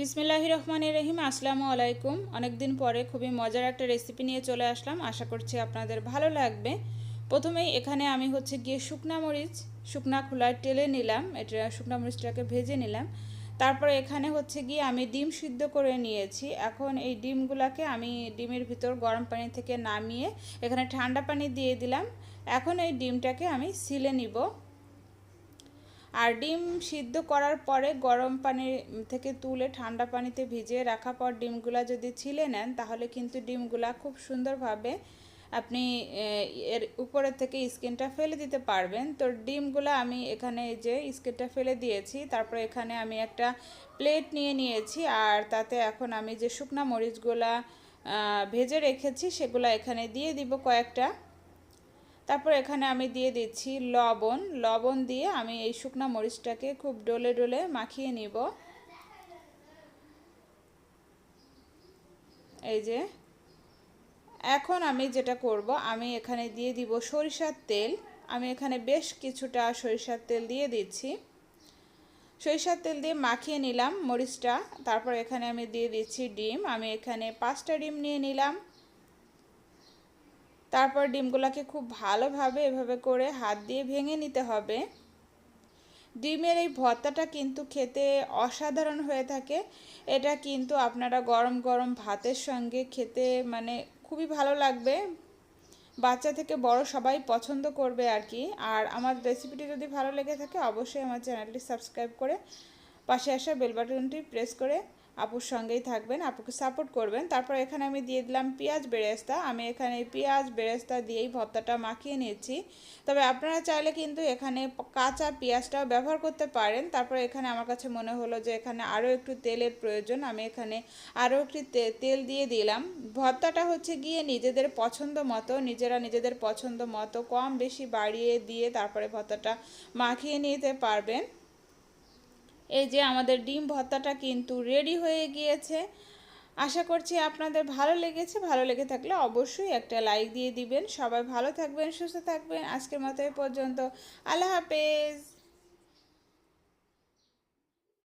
বিসমিল্লাহির রহমানির রহিম। আসসালামু আলাইকুম। অনেক দিন পরে খুবই মজার একটা রেসিপি নিয়ে চলে আসলাম। আশা করছি আপনাদের ভালো লাগবে। প্রথমেই এখানে আমি গিয়ে শুকনা মরিচ শুকনা খোলায় টেলে নিলাম। এটা শুকনা মরিচটাকে ভেজে নিলাম। তারপরে এখানে গিয়ে আমি ডিম সিদ্ধ করে নিয়েছি। এখন এই ডিমগুলোকে আমি ডিমের ভিতর গরম পানি থেকে নামিয়ে এখানে ঠান্ডা পানি দিয়ে দিলাম। এখন এই ডিমটাকে আমি ছিলে নিব। আর ডিম সিদ্ধ করার পরে গরম পানি থেকে তুলে ঠান্ডা পানিতে ভিজিয়ে রাখা পর ডিমগুলা যদি ছিলে নেন তাহলে কিন্তু ডিমগুলা খুব সুন্দরভাবে আপনি এর উপরের থেকে স্কিনটা ফেলে দিতে পারবেন। তো ডিমগুলা আমি এখানে যে স্কিনটা ফেলে দিয়েছি। তারপর এখানে আমি একটা প্লেট নিয়ে নিয়েছি আর তাতে এখন আমি যে শুকনা মরিচগুলা ভেজে রেখেছি সেগুলো এখানে দিয়ে দিব কয়েকটা। তারপর এখানে আমি দিয়ে দিচ্ছি লবণ দিয়ে আমি এই শুকনা মরিচটাকে খুব ডলে ডলে মাখিয়ে নিব। এই যে এখন আমি যেটা করব, আমি এখানে দিয়ে দিব সরিষার তেল। আমি এখানে বেশ কিছুটা সরিষার তেল দিয়ে দিচ্ছি। সরিষার তেল দিয়ে মাখিয়ে নিলাম মরিচটা। তারপর এখানে আমি দিয়ে দিচ্ছি ডিম। আমি এখানে 5টা ডিম নিয়ে নিলাম। তারপর ডিমগুলোকে খুব ভালোভাবে এভাবে করে হাত দিয়ে ভেঙে নিতে হবে। ডিমের এই ভর্তাটা কিন্তু খেতে অসাধারণ হয়ে থাকে। এটা কিন্তু আপনারা গরম গরম ভাতের সঙ্গে খেতে খুবই ভালো লাগবে। বাচ্চা থেকে বড় সবাই পছন্দ করবে আর কি। আর আমার রেসিপিটি যদি ভালো লেগে থাকে অবশ্যই আমার চ্যানেলটি সাবস্ক্রাইব করে পাশে আসা বেল বাটনটি প্রেস করে আপুর সঙ্গেই থাকবেন, আপুকে সাপোর্ট করবেন। তারপর এখানে আমি দিয়ে দিলাম পেঁয়াজ বেরেস্তা। আমি এখানে পেঁয়াজ বেরেস্তা দিয়েই ভর্তাটা মাখিয়ে নিয়েছি। তবে আপনারা চাইলে কিন্তু এখানে কাঁচা পেঁয়াজটাও ব্যবহার করতে পারেন। তারপর এখানে আমার কাছে মনে হলো যে এখানে আরও একটু তেলের প্রয়োজন। আমি এখানে আরও একটু তেল দিয়ে দিলাম। ভর্তাটা গিয়ে নিজেদের পছন্দ মতো, নিজেদের পছন্দ মতো কম বেশি বাড়িয়ে দিয়ে তারপরে ভর্তাটা মাখিয়ে নিতে পারবেন। এই যে আমাদের ডিম ভর্তাটা কিন্তু রেডি হয়ে গিয়েছে। আশা করছি আপনাদের ভালো লেগেছে। ভালো লেগে থাকলে অবশ্যই একটা লাইক দিয়ে দিবেন। সবাই ভালো থাকবেন, সুস্থ থাকবেন। আজকের মতো এই পর্যন্ত। আল্লাহ হাফেজ।